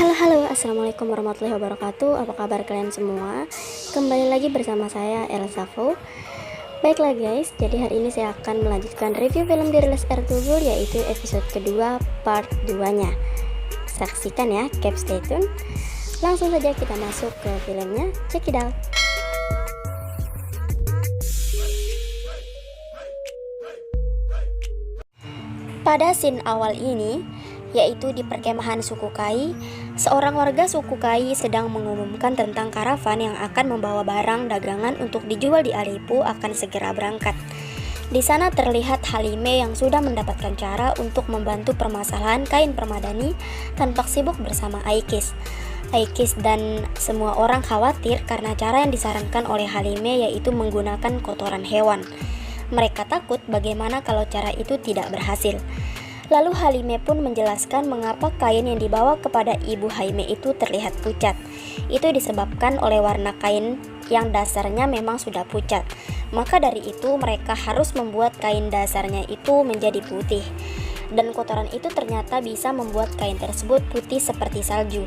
Halo, assalamualaikum warahmatullahi wabarakatuh. Apa kabar kalian semua? Kembali lagi bersama saya Elsafo. Baiklah guys, jadi hari ini saya akan melanjutkan review film dirilis Ertugrul, yaitu episode kedua part 2 nya. Saksikan ya, keep stay tune. Langsung saja kita masuk ke filmnya, check it out. Pada scene awal ini, yaitu di perkemahan suku Kai, seorang warga suku Kai sedang mengumumkan tentang karavan yang akan membawa barang dagangan untuk dijual di Aleppo akan segera berangkat. Di sana terlihat Halime yang sudah mendapatkan cara untuk membantu permasalahan kain permadani tanpa sibuk bersama Aikis. Aikis dan semua orang khawatir karena cara yang disarankan oleh Halime yaitu menggunakan kotoran hewan. Mereka takut bagaimana kalau cara itu tidak berhasil. Lalu Halime pun menjelaskan mengapa kain yang dibawa kepada Ibu Haime itu terlihat pucat. Itu disebabkan oleh warna kain yang dasarnya memang sudah pucat. Maka dari itu mereka harus membuat kain dasarnya itu menjadi putih. Dan kotoran itu ternyata bisa membuat kain tersebut putih seperti salju.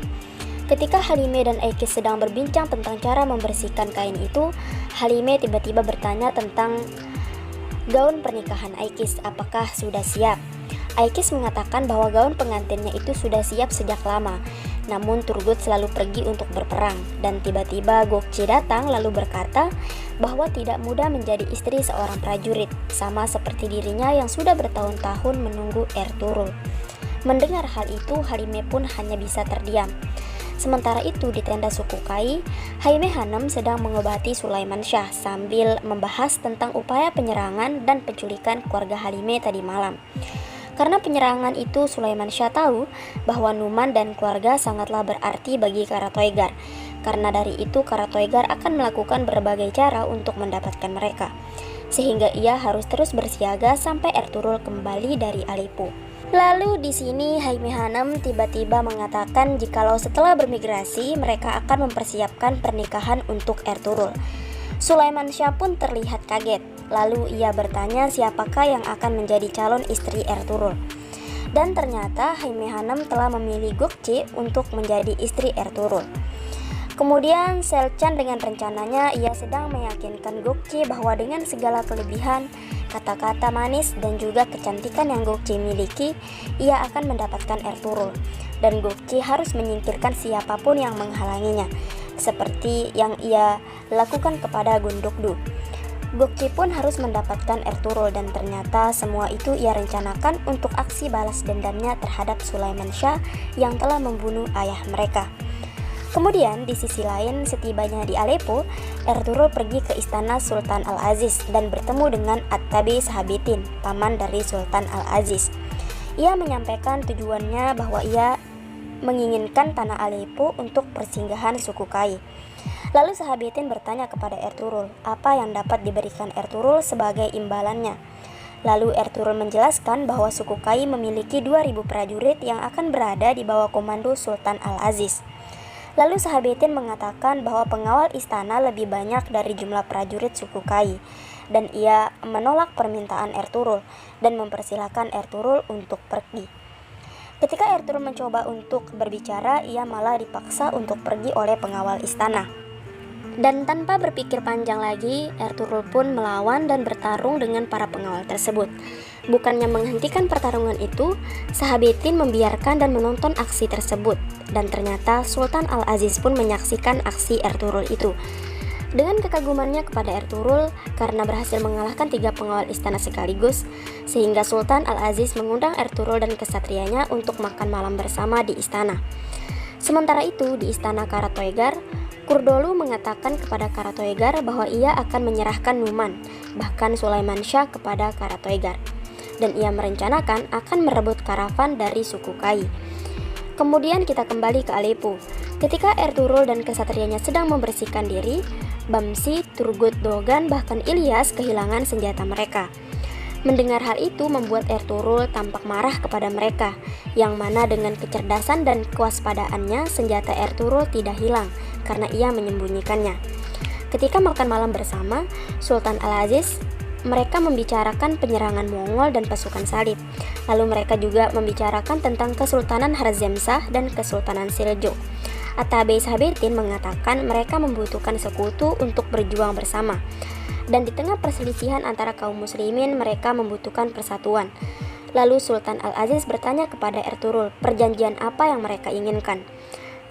Ketika Halime dan Aikis sedang berbincang tentang cara membersihkan kain itu, Halime tiba-tiba bertanya tentang gaun pernikahan Aikis, apakah sudah siap? Aikis mengatakan bahwa gaun pengantinnya itu sudah siap sejak lama. Namun Turgut selalu pergi untuk berperang. Dan tiba-tiba Gokce datang lalu berkata bahwa tidak mudah menjadi istri seorang prajurit, sama seperti dirinya yang sudah bertahun-tahun menunggu Ertugrul. Mendengar hal itu, Halime pun hanya bisa terdiam. Sementara itu di tenda suku Kai, Haime Hanum sedang mengobati Sulaiman Shah sambil membahas tentang upaya penyerangan dan penculikan keluarga Halime tadi malam. Karena penyerangan itu Sulaiman Shah tahu bahwa Numan dan keluarga sangatlah berarti bagi Karatoygar. Karena dari itu Karatoygar akan melakukan berbagai cara untuk mendapatkan mereka. Sehingga ia harus terus bersiaga sampai Ertugrul kembali dari Aleppo. Lalu di sini Haime Hanum tiba-tiba mengatakan jikalau setelah bermigrasi mereka akan mempersiapkan pernikahan untuk Ertugrul. Sulaiman Shah pun terlihat kaget. Lalu ia bertanya siapakah yang akan menjadi calon istri Ertugrul. Dan ternyata Haime Hanum telah memilih Gokce untuk menjadi istri Ertugrul. Kemudian Selcan dengan rencananya ia sedang meyakinkan Gokce bahwa dengan segala kelebihan, kata-kata manis dan juga kecantikan yang Gokce miliki, ia akan mendapatkan Ertugrul. Dan Gokce harus menyingkirkan siapapun yang menghalanginya, seperti yang ia lakukan kepada Gundukdu. Gokce pun harus mendapatkan Ertugrul dan ternyata semua itu ia rencanakan untuk aksi balas dendamnya terhadap Sulaiman Shah yang telah membunuh ayah mereka. Kemudian di sisi lain setibanya di Aleppo, Ertugrul pergi ke istana Sultan Al-Aziz dan bertemu dengan At-Tabi Sahabitin, paman dari Sultan Al-Aziz. Ia menyampaikan tujuannya bahwa ia menginginkan tanah Aleppo untuk persinggahan suku Kai. Lalu Sahabitin bertanya kepada Ertugrul apa yang dapat diberikan Ertugrul sebagai imbalannya. Lalu Ertugrul menjelaskan bahwa suku Kai memiliki 2000 prajurit yang akan berada di bawah komando Sultan Al-Aziz. Lalu Sahabitin mengatakan bahwa pengawal istana lebih banyak dari jumlah prajurit suku Kai, dan ia menolak permintaan Ertugrul dan mempersilahkan Ertugrul untuk pergi. Ketika Ertugrul mencoba untuk berbicara, ia malah dipaksa untuk pergi oleh pengawal istana. Dan tanpa berpikir panjang lagi, Ertugrul pun melawan dan bertarung dengan para pengawal tersebut. Bukannya menghentikan pertarungan itu, Sahabitin membiarkan dan menonton aksi tersebut. Dan ternyata Sultan Al-Aziz pun menyaksikan aksi Ertugrul itu. Dengan kekagumannya kepada Ertugrul karena berhasil mengalahkan 3 pengawal istana sekaligus, sehingga Sultan Al-Aziz mengundang Ertugrul dan kesatrianya untuk makan malam bersama di istana. Sementara itu di istana Karatoygar, Kurdolu mengatakan kepada Karatoygar bahwa ia akan menyerahkan Numan, bahkan Sulaiman Shah kepada Karatoygar. Dan ia merencanakan akan merebut karavan dari suku Kai. Kemudian kita kembali ke Aleppo. Ketika Ertugrul dan kesatrianya sedang membersihkan diri, Bamsi, Turgut Dogan, bahkan Ilyas kehilangan senjata mereka. Mendengar hal itu membuat Ertugrul tampak marah kepada mereka, yang mana dengan kecerdasan dan kewaspadaannya senjata Ertugrul tidak hilang karena ia menyembunyikannya. Ketika makan malam bersama, Sultan Al-Aziz mereka membicarakan penyerangan Mongol dan pasukan salib. Lalu mereka juga membicarakan tentang Kesultanan Harzemşah dan Kesultanan Seljuk. Atabey Sabitin mengatakan mereka membutuhkan sekutu untuk berjuang bersama. Dan di tengah perselisihan antara kaum muslimin, mereka membutuhkan persatuan. Lalu Sultan Al-Aziz bertanya kepada Ertugrul perjanjian apa yang mereka inginkan.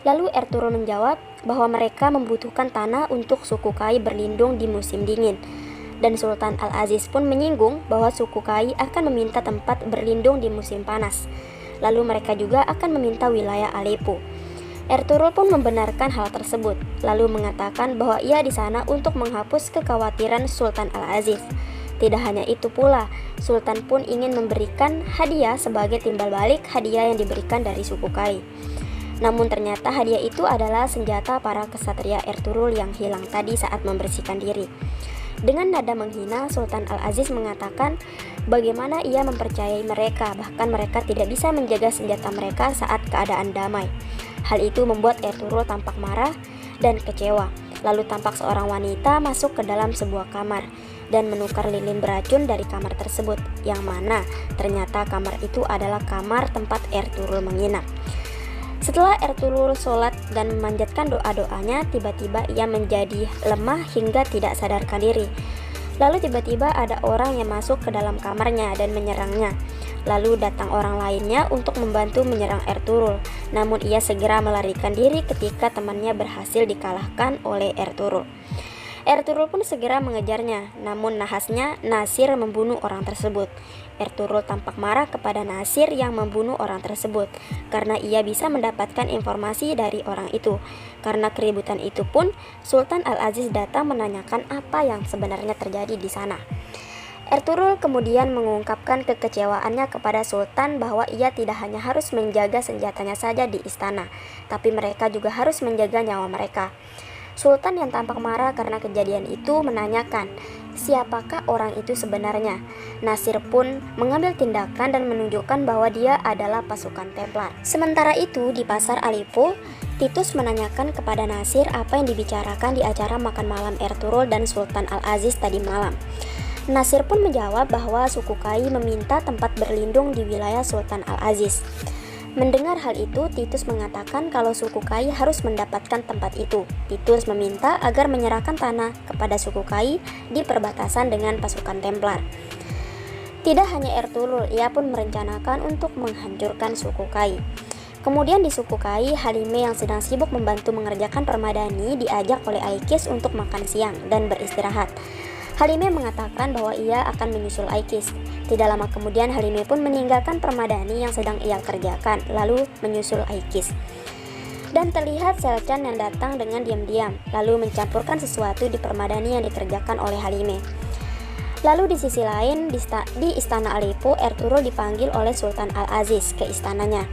Lalu Ertugrul menjawab bahwa mereka membutuhkan tanah untuk suku Kai berlindung di musim dingin. Dan Sultan Al-Aziz pun menyinggung bahwa suku Kai akan meminta tempat berlindung di musim panas. Lalu mereka juga akan meminta wilayah Aleppo. Ertugrul pun membenarkan hal tersebut, lalu mengatakan bahwa ia di sana untuk menghapus kekhawatiran Sultan Al-Aziz. Tidak hanya itu pula, Sultan pun ingin memberikan hadiah sebagai timbal balik hadiah yang diberikan dari suku Kai. Namun ternyata hadiah itu adalah senjata para kesatria Ertugrul yang hilang tadi saat membersihkan diri. Dengan nada menghina, Sultan Al-Aziz mengatakan bagaimana ia mempercayai mereka, bahkan mereka tidak bisa menjaga senjata mereka saat keadaan damai. Hal itu membuat Ertugrul tampak marah dan kecewa. Lalu tampak seorang wanita masuk ke dalam sebuah kamar dan menukar lilin beracun dari kamar tersebut, yang mana ternyata kamar itu adalah kamar tempat Ertugrul menginap. Setelah Ertugrul sholat dan memanjatkan doa-doanya, tiba-tiba ia menjadi lemah hingga tidak sadarkan diri. Lalu tiba-tiba ada orang yang masuk ke dalam kamarnya dan menyerangnya. Lalu datang orang lainnya untuk membantu menyerang Ertugrul. Namun ia segera melarikan diri ketika temannya berhasil dikalahkan oleh Ertugrul. Ertugrul pun segera mengejarnya, namun nahasnya Nasir membunuh orang tersebut. Ertugrul tampak marah kepada Nasir yang membunuh orang tersebut karena ia bisa mendapatkan informasi dari orang itu. Karena keributan itu pun, Sultan Al-Aziz datang menanyakan apa yang sebenarnya terjadi di sana. Ertugrul kemudian mengungkapkan kekecewaannya kepada Sultan bahwa ia tidak hanya harus menjaga senjatanya saja di istana, tapi mereka juga harus menjaga nyawa mereka. Sultan yang tampak marah karena kejadian itu menanyakan, siapakah orang itu sebenarnya? Nasir pun mengambil tindakan dan menunjukkan bahwa dia adalah pasukan Templar. Sementara itu, di pasar Aleppo, Titus menanyakan kepada Nasir apa yang dibicarakan di acara makan malam Ertugrul dan Sultan Al-Aziz tadi malam. Nasir pun menjawab bahwa suku Kai meminta tempat berlindung di wilayah Sultan Al-Aziz. Mendengar hal itu, Titus mengatakan kalau suku Kai harus mendapatkan tempat itu. Titus meminta agar menyerahkan tanah kepada suku Kai di perbatasan dengan pasukan Templar. Tidak hanya Ertugrul, ia pun merencanakan untuk menghancurkan suku Kai. Kemudian di suku Kai, Halime yang sedang sibuk membantu mengerjakan permadani diajak oleh Aikis untuk makan siang dan beristirahat. Halime mengatakan bahwa ia akan menyusul Aikis. Tidak lama kemudian Halime pun meninggalkan permadani yang sedang ia kerjakan, lalu menyusul Aikis. Dan terlihat Selcan yang datang dengan diam-diam, lalu mencampurkan sesuatu di permadani yang dikerjakan oleh Halime. Lalu di sisi lain, di istana Aleppo, Ertugrul dipanggil oleh Sultan Al-Aziz ke istananya.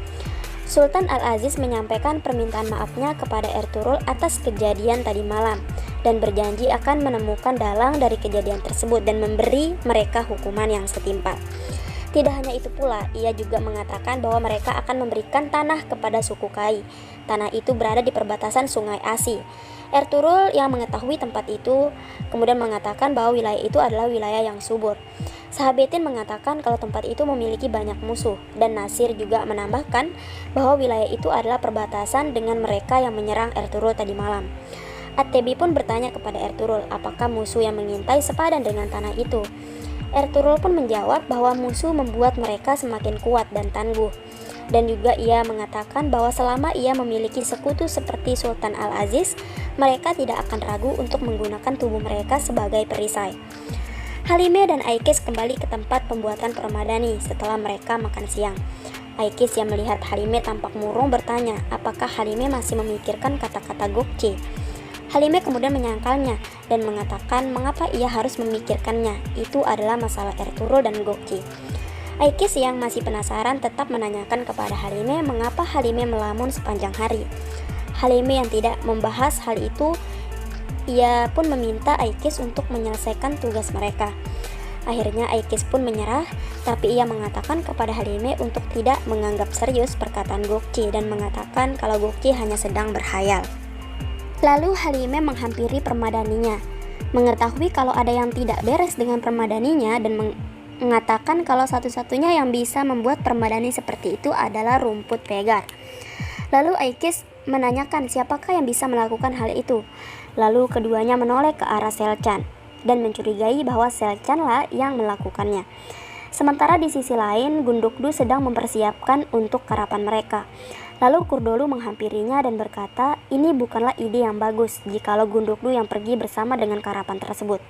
Sultan Al-Aziz menyampaikan permintaan maafnya kepada Ertugrul atas kejadian tadi malam dan berjanji akan menemukan dalang dari kejadian tersebut dan memberi mereka hukuman yang setimpal. Tidak hanya itu pula, ia juga mengatakan bahwa mereka akan memberikan tanah kepada suku Kai. Tanah itu berada di perbatasan Sungai Asi. Ertugrul yang mengetahui tempat itu kemudian mengatakan bahwa wilayah itu adalah wilayah yang subur. Sahabetin mengatakan kalau tempat itu memiliki banyak musuh, dan Nasir juga menambahkan bahwa wilayah itu adalah perbatasan dengan mereka yang menyerang Ertugrul tadi malam. At-Tebi pun bertanya kepada Ertugrul apakah musuh yang mengintai sepadan dengan tanah itu. Ertugrul pun menjawab bahwa musuh membuat mereka semakin kuat dan tangguh. Dan juga ia mengatakan bahwa selama ia memiliki sekutu seperti Sultan Al-Aziz, mereka tidak akan ragu untuk menggunakan tubuh mereka sebagai perisai. Halime dan Aikis kembali ke tempat pembuatan permadani setelah mereka makan siang. Aikis yang melihat Halime tampak murung bertanya apakah Halime masih memikirkan kata-kata Gokce. Halime kemudian menyangkalnya dan mengatakan mengapa ia harus memikirkannya, itu adalah masalah Ertugrul dan Gokce. Aikis yang masih penasaran tetap menanyakan kepada Halime mengapa Halime melamun sepanjang hari. Halime yang tidak membahas hal itu, ia pun meminta Aikis untuk menyelesaikan tugas mereka. Akhirnya Aikis pun menyerah, tapi ia mengatakan kepada Halime untuk tidak menganggap serius perkataan Gokce dan mengatakan kalau Gokce hanya sedang berhayal. Lalu Halime menghampiri permadaninya. mengetahui kalau ada yang tidak beres dengan permadaninya dan mengatakan kalau satu-satunya yang bisa membuat permadani seperti itu adalah rumput vegar. Lalu Aikis menanyakan siapakah yang bisa melakukan hal itu. Lalu keduanya menoleh ke arah Selcan dan mencurigai bahwa Selcanlah yang melakukannya. Sementara di sisi lain, Gundukdu sedang mempersiapkan untuk karapan mereka. Lalu Kurdolu menghampirinya dan berkata, ini bukanlah ide yang bagus jikalau Gundukdu yang pergi bersama dengan karapan tersebut.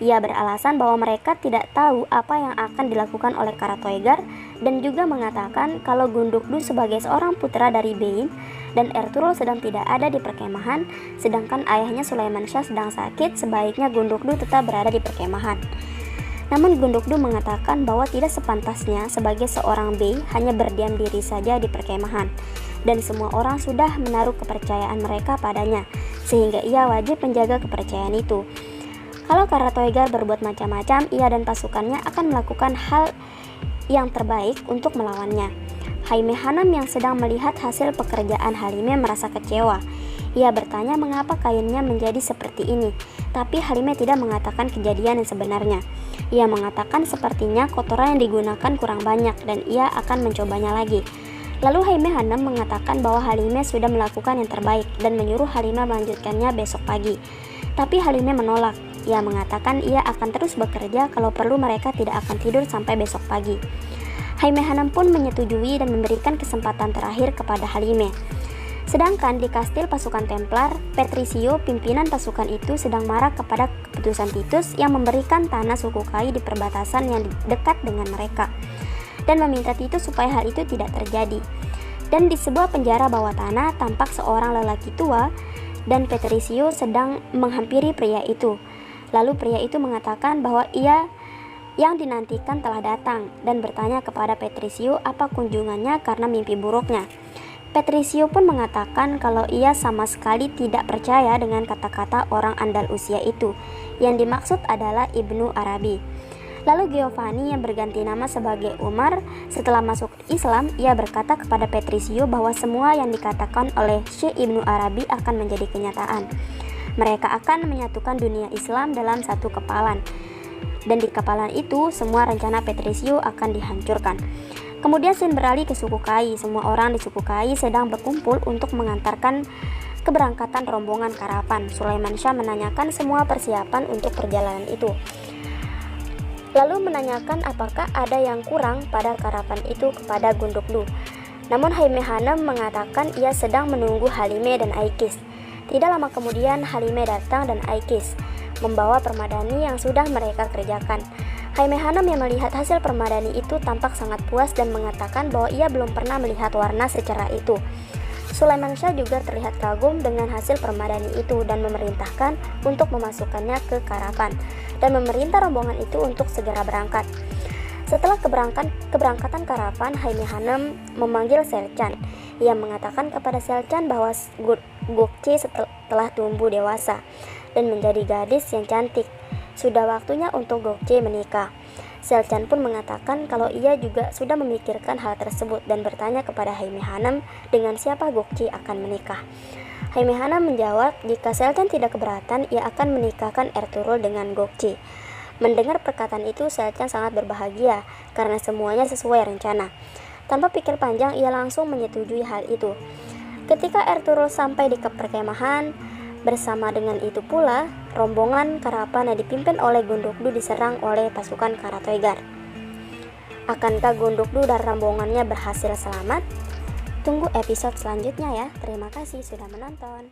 Ia beralasan bahwa mereka tidak tahu apa yang akan dilakukan oleh Karatoegar dan juga mengatakan kalau Gundukdu sebagai seorang putra dari Bein dan Ertugrul sedang tidak ada di perkemahan, sedangkan ayahnya Sulaiman Shah sedang sakit, sebaiknya Gundukdu tetap berada di perkemahan. Namun Gundukdu mengatakan bahwa tidak sepantasnya sebagai seorang bey hanya berdiam diri saja di perkemahan, dan semua orang sudah menaruh kepercayaan mereka padanya, sehingga ia wajib menjaga kepercayaan itu. Kalau Karatoegar berbuat macam-macam, ia dan pasukannya akan melakukan hal yang terbaik untuk melawannya. Jaime Hanam yang sedang melihat hasil pekerjaan Halime merasa kecewa. Ia bertanya mengapa kainnya menjadi seperti ini, tapi Halime tidak mengatakan kejadian yang sebenarnya. Ia mengatakan sepertinya kotoran yang digunakan kurang banyak dan ia akan mencobanya lagi. Lalu Jaime Hanam mengatakan bahwa Halime sudah melakukan yang terbaik dan menyuruh Halime melanjutkannya besok pagi. Tapi Halime menolak. Ia mengatakan ia akan terus bekerja, kalau perlu mereka tidak akan tidur sampai besok pagi. Jaime Hanam pun menyetujui dan memberikan kesempatan terakhir kepada Halime. Sedangkan di kastil pasukan Templar, Patricio, pimpinan pasukan itu sedang marah kepada keputusan Titus yang memberikan tanah suku Kai di perbatasan yang dekat dengan mereka, dan meminta Titus supaya hal itu tidak terjadi. Dan di sebuah penjara bawah tanah tampak seorang lelaki tua dan Patricio sedang menghampiri pria itu. Lalu pria itu mengatakan bahwa ia yang dinantikan telah datang dan bertanya kepada Patricio apa kunjungannya karena mimpi buruknya. Patricio pun mengatakan kalau ia sama sekali tidak percaya dengan kata-kata orang Andalusia itu. Yang dimaksud adalah Ibnu Arabi. Lalu Giovanni yang berganti nama sebagai Umar, setelah masuk Islam, ia berkata kepada Patricio bahwa semua yang dikatakan oleh Syekh Ibnu Arabi akan menjadi kenyataan. Mereka akan menyatukan dunia Islam dalam satu kepalan. Dan di kepalan itu, semua rencana Patricio akan dihancurkan. Kemudian scene beralih ke suku Kai. Semua orang di suku Kai sedang berkumpul untuk mengantarkan keberangkatan rombongan karavan. Sulaiman Shah menanyakan semua persiapan untuk perjalanan itu. Lalu menanyakan apakah ada yang kurang pada karavan itu kepada Gundukdu. Namun Jaime Hanam mengatakan ia sedang menunggu Halime dan Aikis. Tidak lama kemudian Halime datang dan Aikis membawa permadani yang sudah mereka kerjakan. Jaime Hanam yang melihat hasil permadani itu tampak sangat puas dan mengatakan bahwa ia belum pernah melihat warna secerah itu. Sulaiman Shah juga terlihat kagum dengan hasil permadani itu dan memerintahkan untuk memasukkannya ke karavan dan memerintah rombongan itu untuk segera berangkat. Setelah keberangkatan karavan, Jaime Hanam memanggil Selcan. Ia mengatakan kepada Selcan bahwa Gokce telah tumbuh dewasa dan menjadi gadis yang cantik. Sudah waktunya untuk Gokce menikah. Selcan pun mengatakan kalau ia juga sudah memikirkan hal tersebut dan bertanya kepada Jaime Hanam dengan siapa Gokce akan menikah. Jaime Hanam menjawab jika Selcan tidak keberatan, ia akan menikahkan Ertugrul dengan Gokce. Mendengar perkataan itu, Selcan sangat berbahagia karena semuanya sesuai rencana. Tanpa pikir panjang, ia langsung menyetujui hal itu. Ketika Ertugrul sampai di perkemahan, bersama dengan itu pula, rombongan karavan yang dipimpin oleh Gundukdu diserang oleh pasukan Karatoegar. Akankah Gundukdu dan rombongannya berhasil selamat? Tunggu episode selanjutnya ya. Terima kasih sudah menonton.